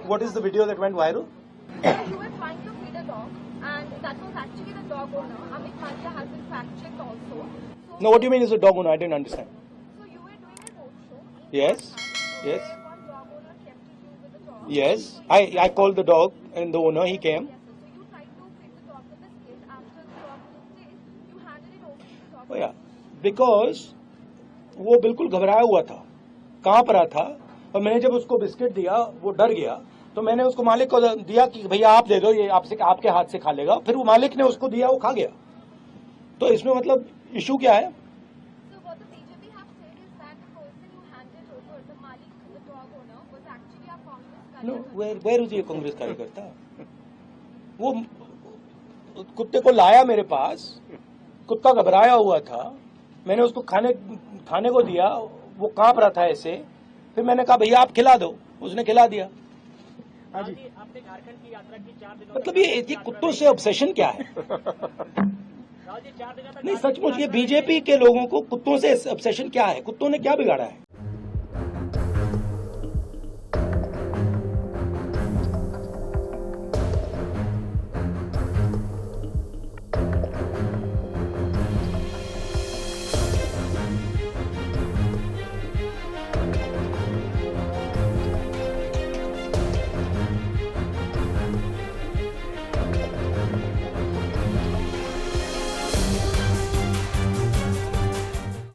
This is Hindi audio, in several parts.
what is the video that went viral? You were trying to feed a dog, and that was actually the dog owner. Amit Madia has been fact-checked also. No, what do you mean is a dog owner? I didn't understand. So you were doing a roadshow. Yes, yes, Where one dog owner kept you with the dog. yes. I called the dog and the owner, he came. Yes, sir. So you tried to feed the dog the biscuit. After the dog didn't taste, you handed it over to the dog. Oh yeah, because वो बिल्कुल घबराया हुआ था, कांप रहा था, और मैंने जब उसको बिस्किट दिया वो डर गया, तो मैंने उसको मालिक को दिया कि भैया आप दे दो, ये आपके हाथ से खा लेगा। फिर वो मालिक ने उसको दिया, वो खा गया। तो इसमें मतलब इशू क्या है? So what the BJP have said is that the person who handed over, the Malik, the dog owner, was actually a Congress no, कार्यकर्ता. वेयर इज ये कांग्रेस कार्यकर्ता? वो कुत्ते को लाया मेरे पास, कुत्ता घबराया हुआ था, मैंने उसको खाने को दिया, वो कांप रहा था ऐसे, फिर मैंने कहा भैया आप खिला दो, उसने खिला दिया। आपने झारखंड की यात्रा की 4 दिनों मतलब ये कुत्तों से ऑब्सेशन क्या है? राहुल जी 4 दिनों तक नहीं, सचमुच ये बीजेपी के लोगों को कुत्तों से ऑब्सेशन क्या है? कुत्तों ने क्या बिगाड़ा है?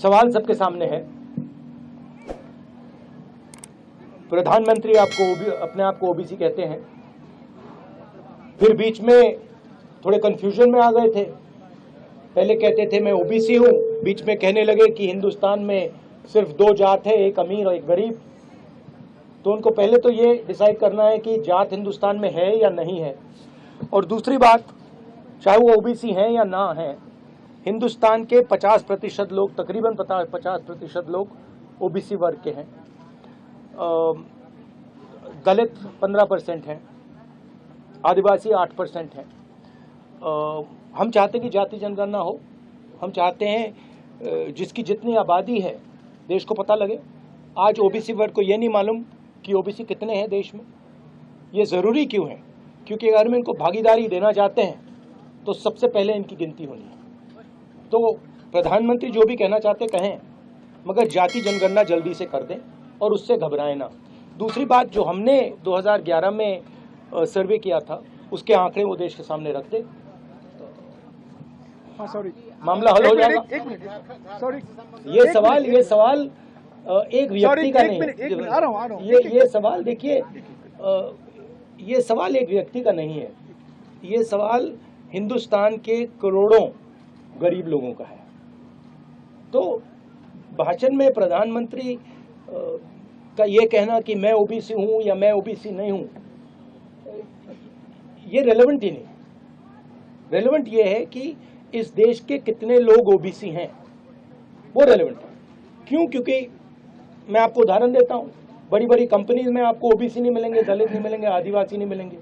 सवाल सबके सामने है। प्रधानमंत्री अपने आप को ओबीसी कहते हैं, फिर बीच में थोड़े कंफ्यूजन में आ गए थे। पहले कहते थे मैं ओबीसी हूं, बीच में कहने लगे कि हिंदुस्तान में सिर्फ 2 जात है, एक अमीर और एक गरीब। तो उनको पहले तो ये डिसाइड करना है कि जात हिंदुस्तान में है या नहीं है, और दूसरी बात, चाहे वो ओबीसी हैं या ना हैं, हिंदुस्तान के 50% लोग, तकरीबन 50% लोग ओबीसी वर्ग के हैं, दलित 15% हैं, आदिवासी 8% हैं। हम चाहते हैं कि जाति जनगणना हो, हम चाहते हैं जिसकी जितनी आबादी है देश को पता लगे। आज ओबीसी वर्ग को ये नहीं मालूम कि ओबीसी कितने हैं देश में। ये ज़रूरी क्यों है? क्योंकि अगर हम इनको भागीदारी देना चाहते हैं तो सबसे पहले इनकी गिनती होनी है। तो प्रधानमंत्री जो भी कहना चाहते कहें, मगर जाति जनगणना जल्दी से कर दें और उससे घबराएं ना। दूसरी बात, जो हमने 2011 में सर्वे किया था, उसके आंकड़े वो देश के सामने रख दें, मामला हल हो जाएगा। ये सवाल एक व्यक्ति का नहीं, ये सवाल देखिए, ये सवाल एक व्यक्ति का नहीं है, ये सवाल हिंदुस्तान के करोड़ों गरीब लोगों का है। तो भाषण में प्रधानमंत्री का ये कहना कि मैं ओबीसी हूं या मैं ओबीसी नहीं हूं, ये रेलेवेंट ही नहीं। रेलेवेंट ये है कि इस देश के कितने लोग ओबीसी हैं, वो रेलेवेंट है। क्यों? क्योंकि मैं आपको उदाहरण देता हूं, बड़ी बड़ी कंपनीज में आपको ओबीसी नहीं मिलेंगे, दलित नहीं मिलेंगे, आदिवासी नहीं मिलेंगे।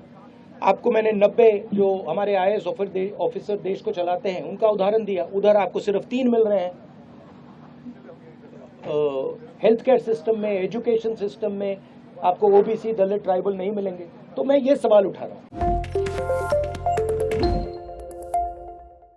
आपको मैंने 90 जो हमारे IAS ऑफिसर देश को चलाते हैं उनका उदाहरण दिया, उधर आपको सिर्फ 3 मिल रहे हैं। हेल्थ केयर सिस्टम में, एजुकेशन सिस्टम में आपको ओबीसी, दलित, ट्राइबल नहीं मिलेंगे। तो मैं ये सवाल उठा रहा हूँ।